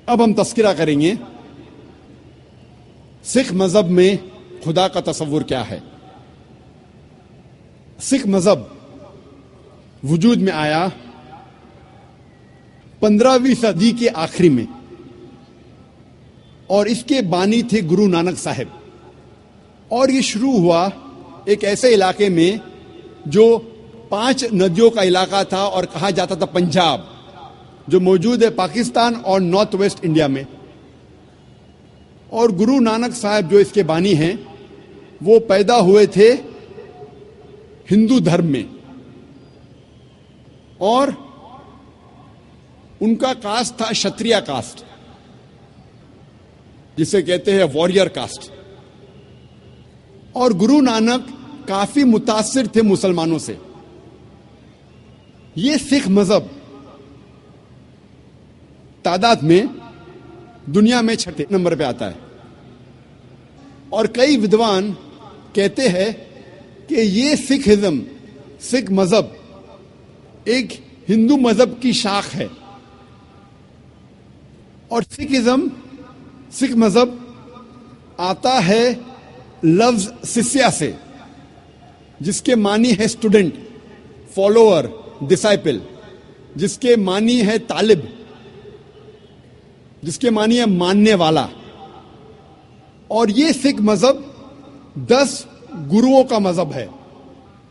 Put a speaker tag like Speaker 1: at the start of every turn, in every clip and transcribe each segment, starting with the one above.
Speaker 1: अब हम तस्करा करेंगे सिख मजहब में खुदा का तस्वुर क्या है। सिख मजहब वजूद में आया 15वीं सदी के आखिरी में और इसके बानी थे गुरु नानक साहिब। और ये शुरू हुआ एक ऐसे इलाके में जो 5 नदियों का इलाका था और कहा जाता था पंजाब, जो मौजूद है पाकिस्तान और नॉर्थ वेस्ट इंडिया में। और गुरु नानक साहब जो इसके बानी हैं वो पैदा हुए थे हिंदू धर्म में और उनका कास्ट था क्षत्रिय कास्ट, जिसे कहते हैं वॉरियर कास्ट। और गुरु नानक काफी मुतासिर थे मुसलमानों से। ये सिख मजहब तादाद में दुनिया में 6 नंबर पे आता है और कई विद्वान कहते हैं कि ये सिखिज्म, सिख मजहब एक हिंदू मजहब की शाख है। और सिखिज्म, सिख मजहब आता है लफ्ज शिष्या से, जिसके मानी है स्टूडेंट, फॉलोअर, डिसाइपल, जिसके मानी है तालिब, जिसके मानी है मानने वाला। और ये सिख मजहब 10 गुरुओं का मजहब है।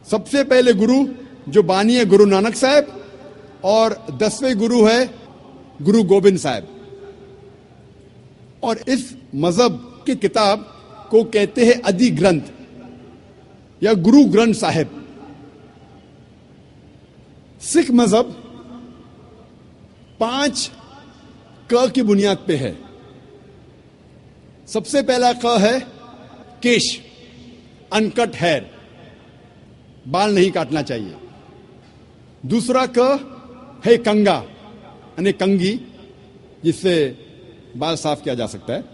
Speaker 1: सबसे पहले गुरु जो बानी है गुरु नानक साहब और 10वें गुरु है गुरु गोबिंद साहब। और इस मजहब की किताब को कहते हैं आदि ग्रंथ या गुरु ग्रंथ साहिब। सिख मजहब 5 क की बुनियाद पे है। सबसे पहला क है केश, अनकट हेयर, बाल नहीं काटना चाहिए। दूसरा क है कंगा, यानी कंगी, जिससे बाल साफ किया जा सकता है।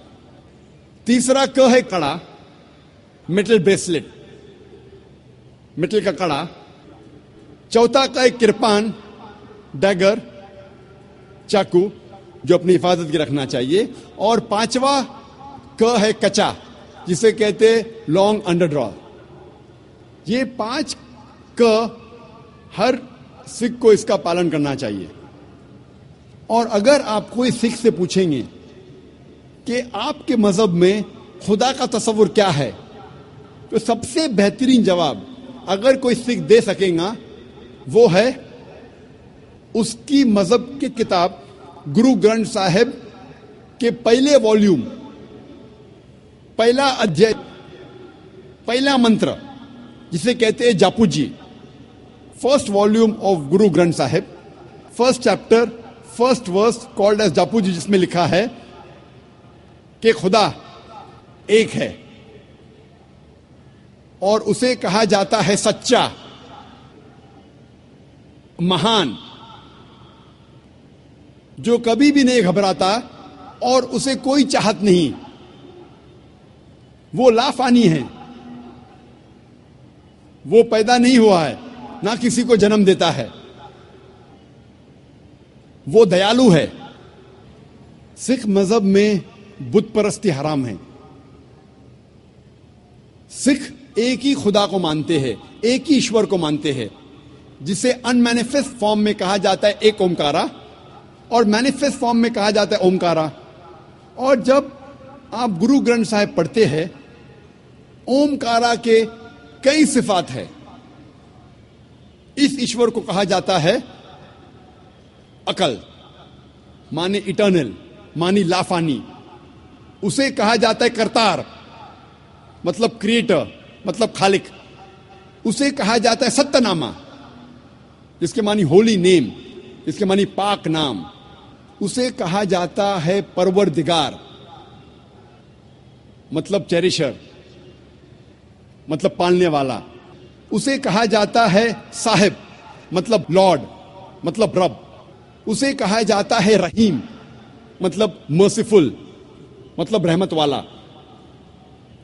Speaker 1: तीसरा क है कड़ा, मेटल ब्रेसलेट, मेटल का कड़ा। चौथा का है किरपान, डैगर, चाकू, जो अपनी हिफाजत की रखना चाहिए। और 5वां क है कचा, जिसे कहते लॉन्ग अंडरड्रॉ। ये 5 क हर सिख को इसका पालन करना चाहिए। और अगर आप कोई सिख से पूछेंगे कि आपके मजहब में खुदा का तस्वुर क्या है, तो सबसे बेहतरीन जवाब अगर कोई सिख दे सकेगा वो है उसकी मजहब की किताब गुरु ग्रंथ साहिब के पहले वॉल्यूम, पहला अध्याय, पहला मंत्र, जिसे कहते हैं Japu ji. First volume of Guru Granth Sahib, first chapter, first verse called as Japu ji, जिसमें लिखा है कि खुदा एक है और उसे कहा जाता है सच्चा, महान, जो कभी भी नहीं घबराता और उसे कोई चाहत नहीं। वो लाफानी है, वो पैदा नहीं हुआ है, ना किसी को जन्म देता है, वो दयालु है। सिख मजहब में बुत परस्ती हराम है। सिख एक ही खुदा को मानते हैं, एक ही ईश्वर को मानते हैं, जिसे अनमैनिफेस्ट फॉर्म में कहा जाता है एक ओमकारा और मैनिफेस्ट फॉर्म में कहा जाता है ओमकारा। और जब आप गुरु ग्रंथ साहिब पढ़ते हैं, ओमकारा के कई सिफात है। इस ईश्वर को कहा जाता है अकल, माने इटर्नल, मानी लाफानी। उसे कहा जाता है करतार, मतलब क्रिएटर, मतलब खालिक। उसे कहा जाता है सत्यनामा, जिसके मानी होली नेम, जिसके मानी पाक नाम। उसे कहा जाता है परवरदिगार, मतलब चेरिशर, मतलब पालने वाला। उसे कहा जाता है साहिब, मतलब लॉर्ड, मतलब रब। उसे कहा जाता है रहीम, मतलब मर्सीफुल, मतलब रहमत वाला।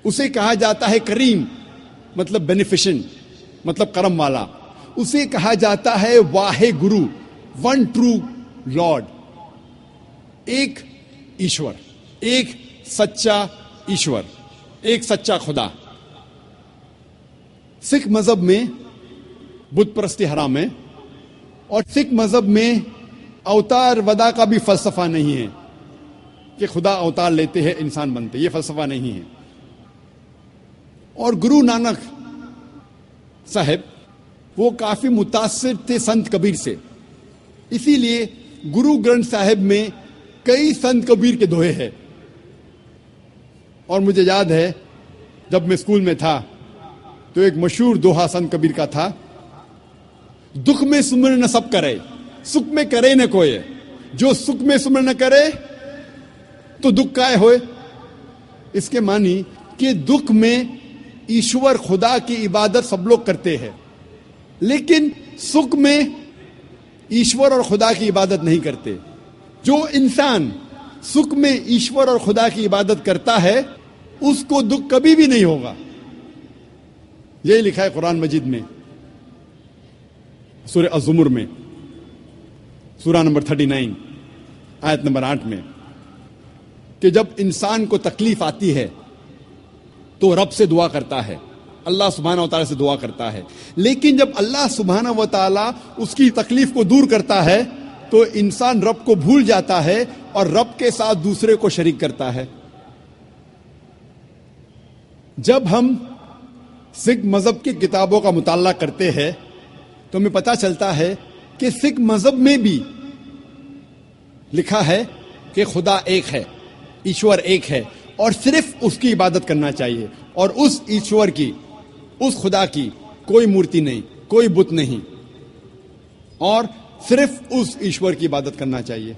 Speaker 1: उसे कहा जाता है करीम, मतलब बेनिफिशेंट, मतलब करम वाला। उसे कहा जाता है Wahe Guru, one true Lord, एक ईश्वर, एक सच्चा ईश्वर, एक सच्चा खुदा। सिख मजहब में बुत परस्ती हराम है और सिख मजहब में अवतार वदा का भी फलसफा नहीं है कि खुदा अवतार लेते हैं इंसान बनते, ये फलसफा नहीं है। और गुरु नानक साहब वो काफी मुतासिर थे संत कबीर से, इसीलिए गुरु ग्रंथ साहिब में कई संत कबीर के दोहे हैं। और मुझे याद है जब मैं स्कूल में था तो एक मशहूर दोहा संत कबीर का था, दुख में सुमर न सब करे, सुख में करे न कोई, जो सुख में सुमर न करे तो दुख काय होए। इसके मानी कि दुख में ईश्वर खुदा की इबादत सब लोग करते हैं, लेकिन सुख में ईश्वर और खुदा की इबादत नहीं करते। जो इंसान सुख में ईश्वर और खुदा की इबादत करता है उसको दुख कभी भी नहीं होगा। यही लिखा है कुरान मजीद में, सूरह अज़्ज़ुमर में, सूरा नंबर 39 आयत नंबर 8 में, कि जब इंसान को तकलीफ आती है तो रब से दुआ करता है, अल्लाह सुब्हानहू व तआला से दुआ करता है। लेकिन जब अल्लाह सुब्हानहू व तआला उसकी तकलीफ को दूर करता है तो इंसान रब को भूल जाता है और रब के साथ दूसरे को शरीक करता है। जब हम सिख मजहब की किताबों का मुताला करते हैं तो हमें पता चलता है कि सिख मजहब में भी लिखा है कि खुदा एक है, ईश्वर एक है और सिर्फ उसकी इबादत करना चाहिए, और उस ईश्वर की, उस खुदा की कोई मूर्ति नहीं, कोई बुत नहीं, और सिर्फ उस ईश्वर की इबादत करना चाहिए।